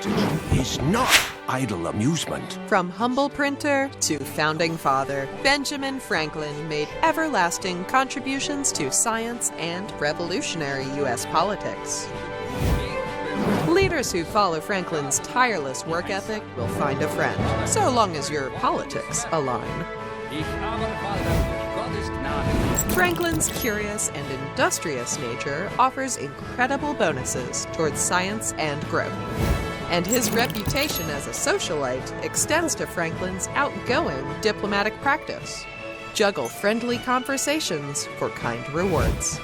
strategy is not idle amusement. From humble printer to founding father, Benjamin Franklin made everlasting contributions to science and revolutionary U.S. politics. Leaders who follow Franklin's tireless work ethic will find a friend, so long as your politics align. Franklin's curious and industrious nature offers incredible bonuses towards science and growth. And his reputation as a socialite extends to Franklin's outgoing diplomatic practice. Juggle friendly conversations for kind rewards.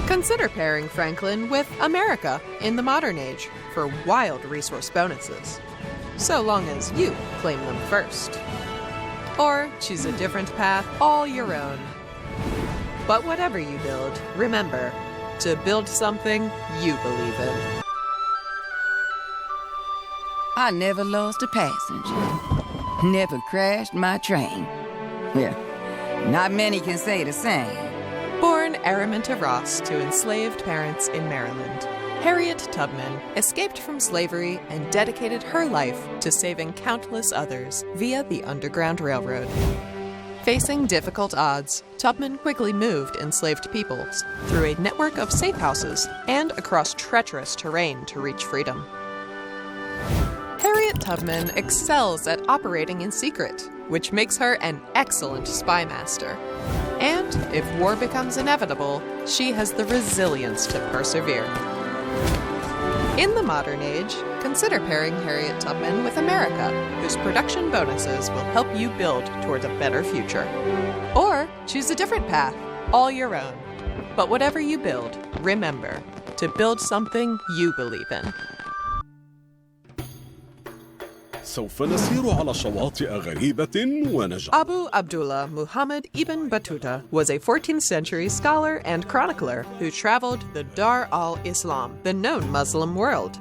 Consider pairing Franklin with America in the modern age for wild resource bonuses, so long as you claim them first. Or choose a different path all your own. But whatever you build, remember to build something you believe in. I never lost a passenger. Never crashed my train. Well, not many can say the same. Born Araminta Ross to enslaved parents in Maryland, Harriet Tubman escaped from slavery and dedicated her life to saving countless others via the Underground Railroad. Facing difficult odds, Tubman quickly moved enslaved peoples through a network of safe houses and across treacherous terrain to reach freedom. Harriet Tubman excels at operating in secret, which makes her an excellent spy master. And if war becomes inevitable, she has the resilience to persevere. In the modern age, consider pairing Harriet Tubman with America, whose production bonuses will help you build towards a better future. Or choose a different path, all your own. But whatever you build, remember to build something you believe in. سوف نسير على شواطئ غريبة ونجعل. Abu Abdullah Muhammad ibn Battuta was a 14th century scholar and chronicler who traveled the Dar al-Islam, the known Muslim world.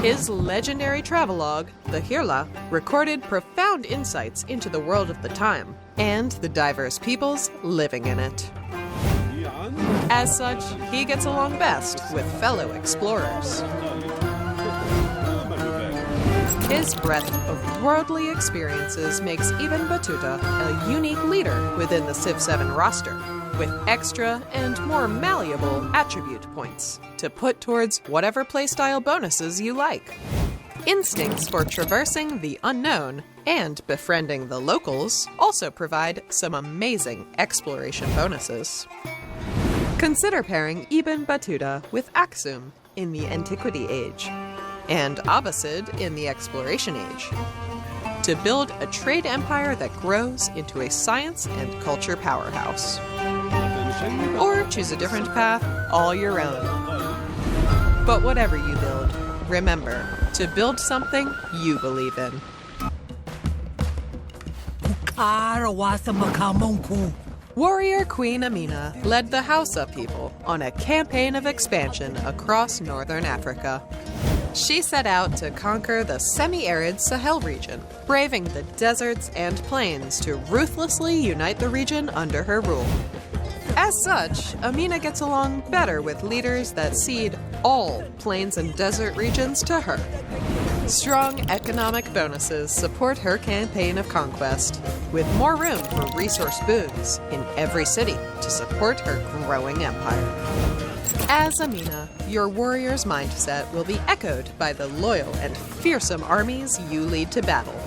His legendary travelogue, the Hirla, recorded profound insights into the world of the time and the diverse peoples living in it. As such, he gets along best with fellow explorers. His breadth of worldly experiences makes Ibn Battuta a unique leader within the Civ 7 roster, with extra and more malleable attribute points to put towards whatever playstyle bonuses you like. Instincts for traversing the unknown and befriending the locals also provide some amazing exploration bonuses. Consider pairing Ibn Battuta with Aksum in the Antiquity Age, and Abbasid in the Exploration Age, to build a trade empire that grows into a science and culture powerhouse. Or choose a different path all your own. But whatever you build, remember to build something you believe in. Warrior Queen Amina led the Hausa people on a campaign of expansion across northern Africa. She set out to conquer the semi-arid Sahel region, braving the deserts and plains to ruthlessly unite the region under her rule. As such, Amina gets along better with leaders that cede all plains and desert regions to her. Strong economic bonuses support her campaign of conquest, with more room for resource boons in every city to support her growing empire. As Amina, your warrior's mindset will be echoed by the loyal and fearsome armies you lead to battle.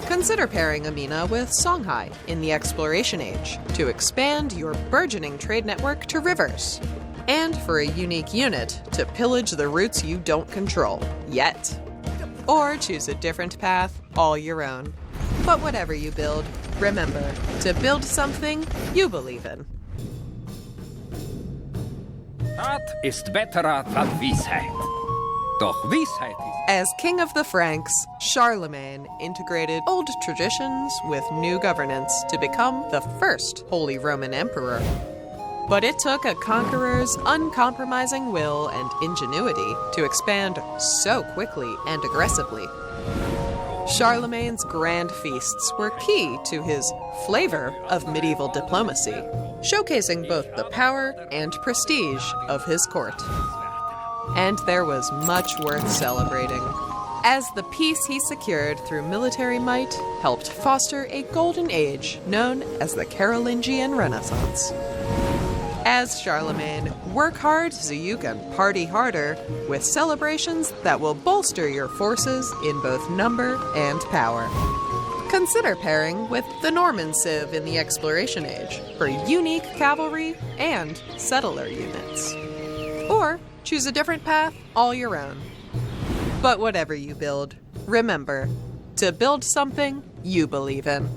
Consider pairing Amina with Songhai in the Exploration Age to expand your burgeoning trade network to rivers, and for a unique unit to pillage the routes you don't control yet. Or choose a different path all your own. But whatever you build, remember to build something you believe in. Tat ist betterer als Weisheit. Doch Weisheit ist... As King of the Franks, Charlemagne integrated old traditions with new governance to become the first Holy Roman Emperor. But it took a conqueror's uncompromising will and ingenuity to expand so quickly and aggressively. Charlemagne's grand feasts were key to his flavor of medieval diplomacy, showcasing both the power and prestige of his court. and there was much worth celebrating, as the peace he secured through military might helped foster a golden age known as the Carolingian Renaissance. As Charlemagne, work hard so you can party harder with celebrations that will bolster your forces in both number and power. Consider pairing with the Norman Civ in the Exploration Age for unique cavalry and settler units. Or choose a different path all your own. But whatever you build, remember to build something you believe in.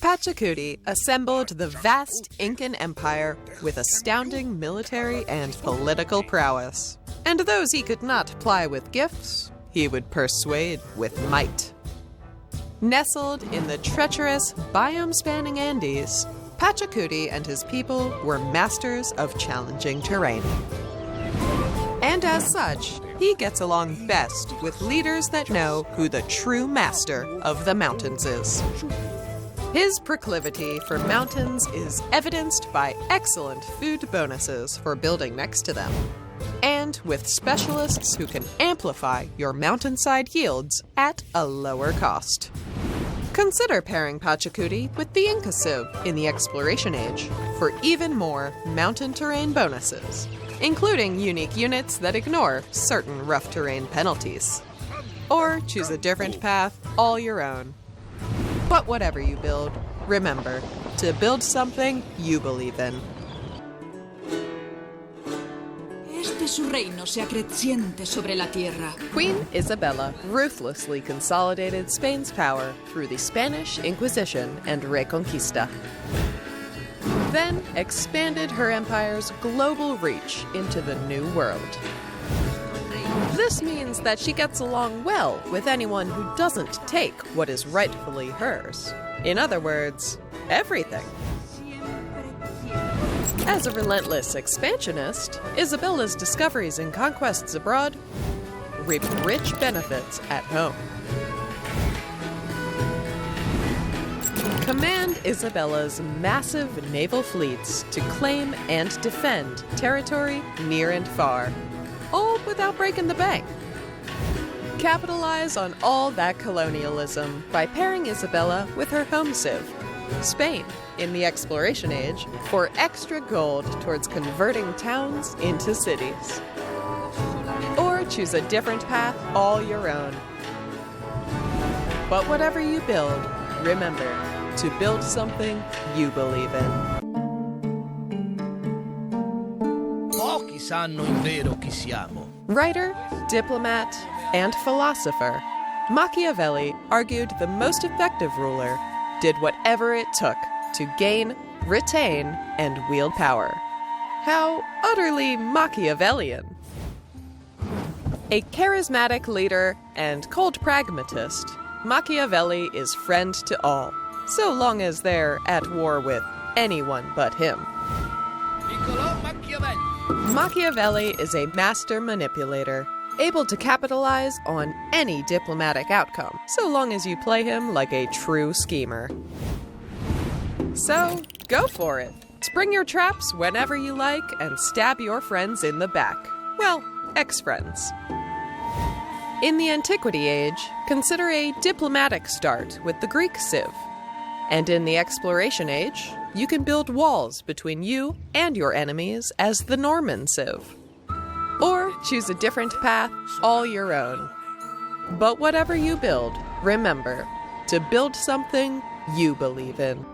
Pachacuti assembled the vast Incan Empire with astounding military and political prowess. And those he could not ply with gifts, he would persuade with might. Nestled in the treacherous, biome-spanning Andes, Pachacuti and his people were masters of challenging terrain. And as such, he gets along best with leaders that know who the true master of the mountains is. His proclivity for mountains is evidenced by excellent food bonuses for building next to them, and with specialists who can amplify your mountainside yields at a lower cost. Consider pairing Pachacuti with the Inca Civ in the Exploration Age for even more mountain terrain bonuses, including unique units that ignore certain rough terrain penalties. Or choose a different path all your own. But whatever you build, remember to build something you believe in. Su reino se acreciente sobre la tierra. Queen Isabella ruthlessly consolidated Spain's power through the Spanish Inquisition and Reconquista, then expanded her empire's global reach into the New World. This means that she gets along well with anyone who doesn't take what is rightfully hers. In other words, everything. As a relentless expansionist, Isabella's discoveries and conquests abroad reap rich benefits at home. Command Isabella's massive naval fleets to claim and defend territory near and far, all without breaking the bank. Capitalize on all that colonialism by pairing Isabella with her home civ, Spain, in the Exploration Age, for extra gold towards converting towns into cities. Or choose a different path all your own. But whatever you build, remember to build something you believe in. Pochi sanno in vero chi siamo. Writer, diplomat, and philosopher, Machiavelli argued the most effective ruler did whatever it took to gain, retain, and wield power. How utterly Machiavellian. A charismatic leader and cold pragmatist, Machiavelli is friend to all, so long as they're at war with anyone but him. Machiavelli is a master manipulator, able to capitalize on any diplomatic outcome, so long as you play him like a true schemer. So, go for it. Spring your traps whenever you like and stab your friends in the back. Well, ex-friends. In the Antiquity Age, consider a diplomatic start with the Greek Civ. And in the Exploration Age, you can build walls between you and your enemies as the Norman Civ. Or choose a different path all your own. But whatever you build, remember to build something you believe in.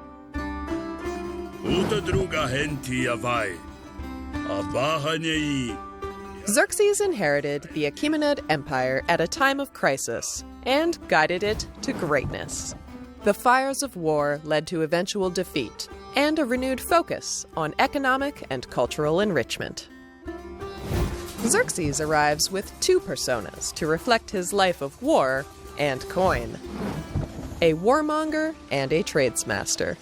Xerxes inherited the Achaemenid Empire at a time of crisis and guided it to greatness. The fires of war led to eventual defeat and a renewed focus on economic and cultural enrichment. Xerxes arrives with two personas to reflect his life of war and coin: a warmonger and a tradesmaster.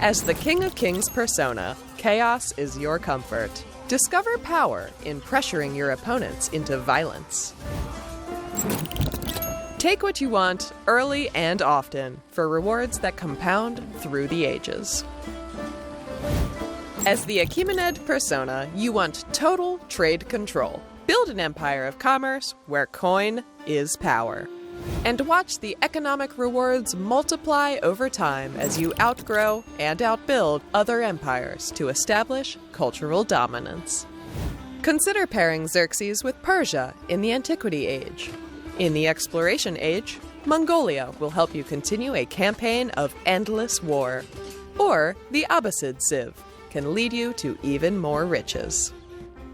As the King of Kings persona, chaos is your comfort. Discover power in pressuring your opponents into violence. Take what you want early and often for rewards that compound through the ages. As the Achaemenid persona, you want total trade control. Build an empire of commerce where coin is power. And watch the economic rewards multiply over time as you outgrow and outbuild other empires to establish cultural dominance. Consider pairing Xerxes with Persia in the Antiquity Age. In the Exploration Age, Mongolia will help you continue a campaign of endless war. Or the Abbasid Civ can lead you to even more riches.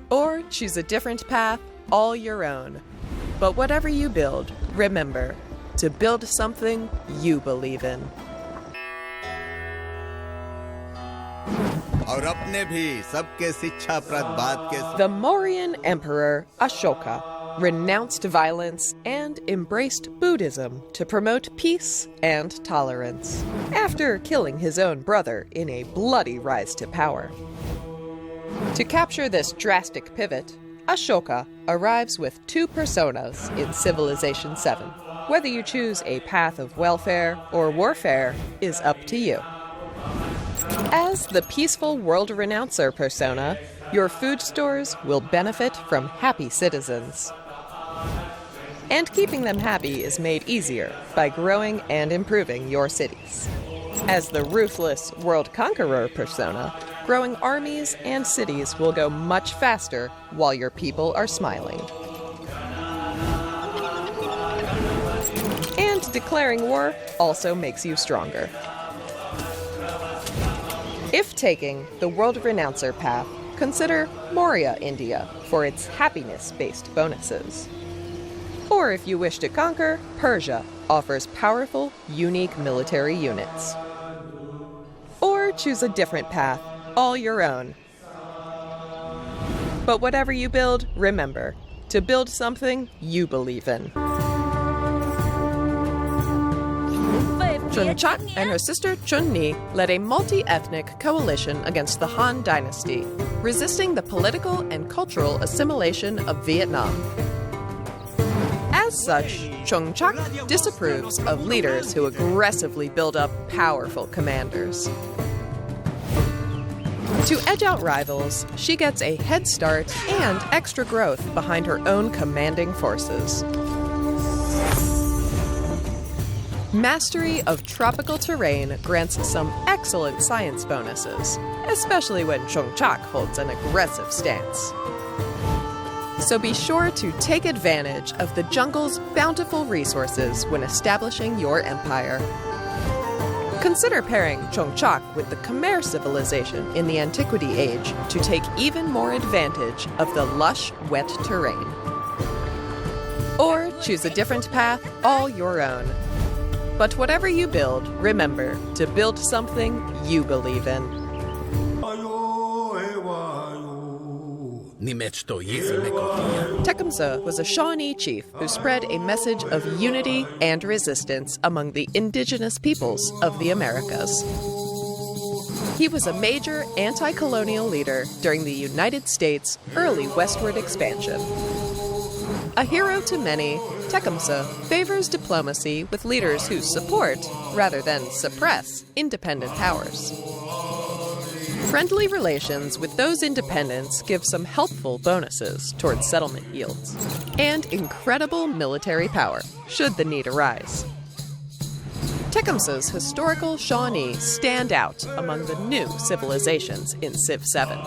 Or choose a different path, all your own. But whatever you build, remember to build something you believe in. The Mauryan Emperor Ashoka renounced violence and embraced Buddhism to promote peace and tolerance, after killing his own brother in a bloody rise to power. To capture this drastic pivot, Ashoka arrives with two personas in Civilization 7. Whether you choose a path of welfare or warfare is up to you. As the peaceful world renouncer persona, your food stores will benefit from happy citizens. And keeping them happy is made easier by growing and improving your cities. As the ruthless world conqueror persona, growing armies and cities will go much faster while your people are smiling. And declaring war also makes you stronger. If taking the world renouncer path, consider Maurya, India for its happiness-based bonuses. Or if you wish to conquer, Persia offers powerful, unique military units. Or choose a different path, all your own. But whatever you build, remember to build something you believe in. Chunchak and her sister Chunni led a multi-ethnic coalition against the Han Dynasty, resisting the political and cultural assimilation of Vietnam. As such, Chunchak disapproves of leaders who aggressively build up powerful commanders. To edge out rivals, she gets a head start and extra growth behind her own commanding forces. Mastery of tropical terrain grants some excellent science bonuses, especially when Chunchak holds an aggressive stance. So be sure to take advantage of the jungle's bountiful resources when establishing your empire. Consider pairing Chunchak with the Khmer civilization in the Antiquity Age to take even more advantage of the lush, wet terrain. Or choose a different path, all your own. But whatever you build, remember to build something you believe in. Tecumseh was a Shawnee chief who spread a message of unity and resistance among the indigenous peoples of the Americas. He was a major anti-colonial leader during the United States' early westward expansion. A hero to many, Tecumseh favors diplomacy with leaders who support, rather than suppress, independent powers. Friendly relations with those independents give some helpful bonuses towards settlement yields, and incredible military power, should the need arise. Tecumseh's historical Shawnee stand out among the new civilizations in Civ 7.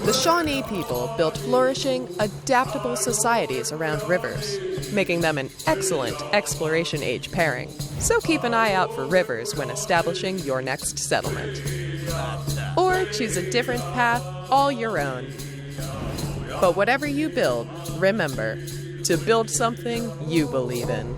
The Shawnee people built flourishing, adaptable societies around rivers, making them an excellent Exploration Age pairing. So keep an eye out for rivers when establishing your next settlement. Or choose a different path, all your own. But whatever you build, remember to build something you believe in.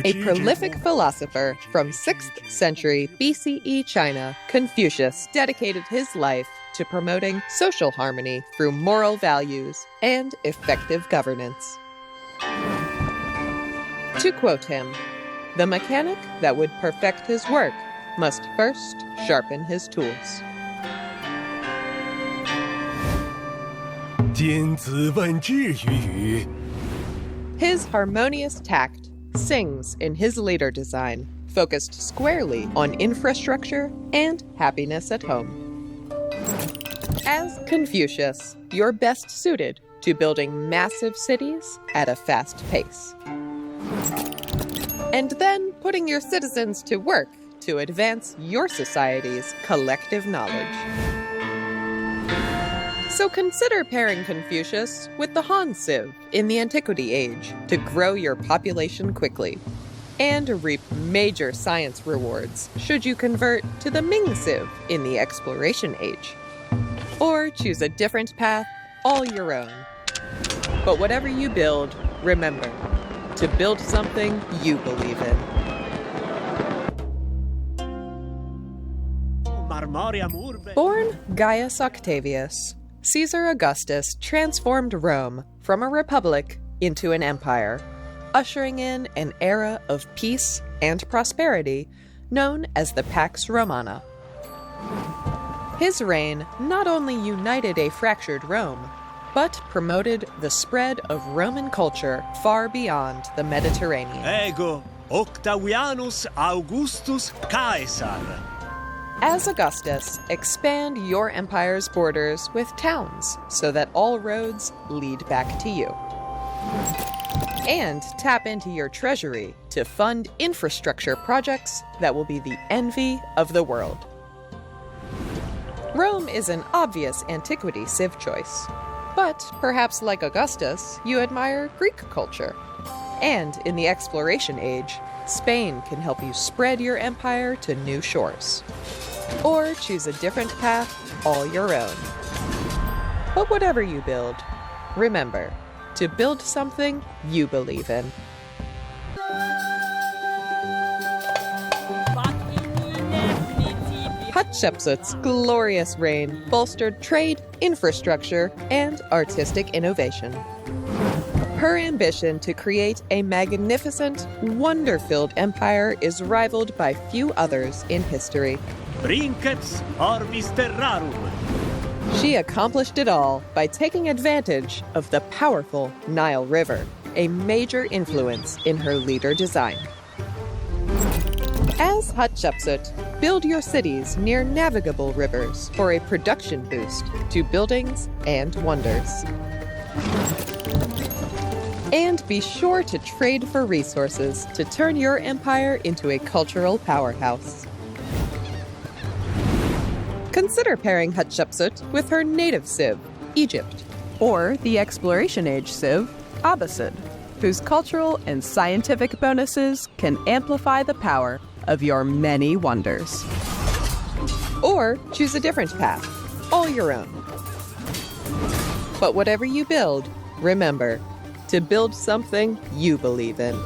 A prolific philosopher from 6th century BCE China, Confucius dedicated his life to promoting social harmony through moral values and effective governance. To quote him, "The mechanic that would perfect his work must first sharpen his tools." 君子问智于语。 His harmonious tact sings in his leader design, focused squarely on infrastructure and happiness at home. As Confucius, you're best suited to building massive cities at a fast pace. And then putting your citizens to work to advance your society's collective knowledge. So consider pairing Confucius with the Han Civ in the Antiquity Age to grow your population quickly, and reap major science rewards should you convert to the Ming Civ in the Exploration Age. Or choose a different path all your own. But whatever you build, remember, to build something you believe in. Born Gaius Octavius, Caesar Augustus transformed Rome from a republic into an empire, ushering in an era of peace and prosperity known as the Pax Romana. His reign not only united a fractured Rome, but promoted the spread of Roman culture far beyond the Mediterranean. Ego Octavianus Augustus Caesar. As Augustus, expand your empire's borders with towns so that all roads lead back to you. And tap into your treasury to fund infrastructure projects that will be the envy of the world. Rome is an obvious antiquity civ choice, but perhaps like Augustus, you admire Greek culture. And in the Exploration Age, Spain can help you spread your empire to new shores. Or choose a different path all your own. But whatever you build, remember to build something you believe in. Hatshepsut's glorious reign bolstered trade, infrastructure, and artistic innovation. Her ambition to create a magnificent, wonder-filled empire is rivaled by few others in history. Princeps orbis terrarum. She accomplished it all by taking advantage of the powerful Nile River, a major influence in her leader design. As Hatshepsut, build your cities near navigable rivers for a production boost to buildings and wonders. And be sure to trade for resources to turn your empire into a cultural powerhouse. Consider pairing Hatshepsut with her native civ, Egypt, or the Exploration Age civ, Abbasid, whose cultural and scientific bonuses can amplify the power of your many wonders. Or choose a different path, all your own. But whatever you build, remember to build something you believe in.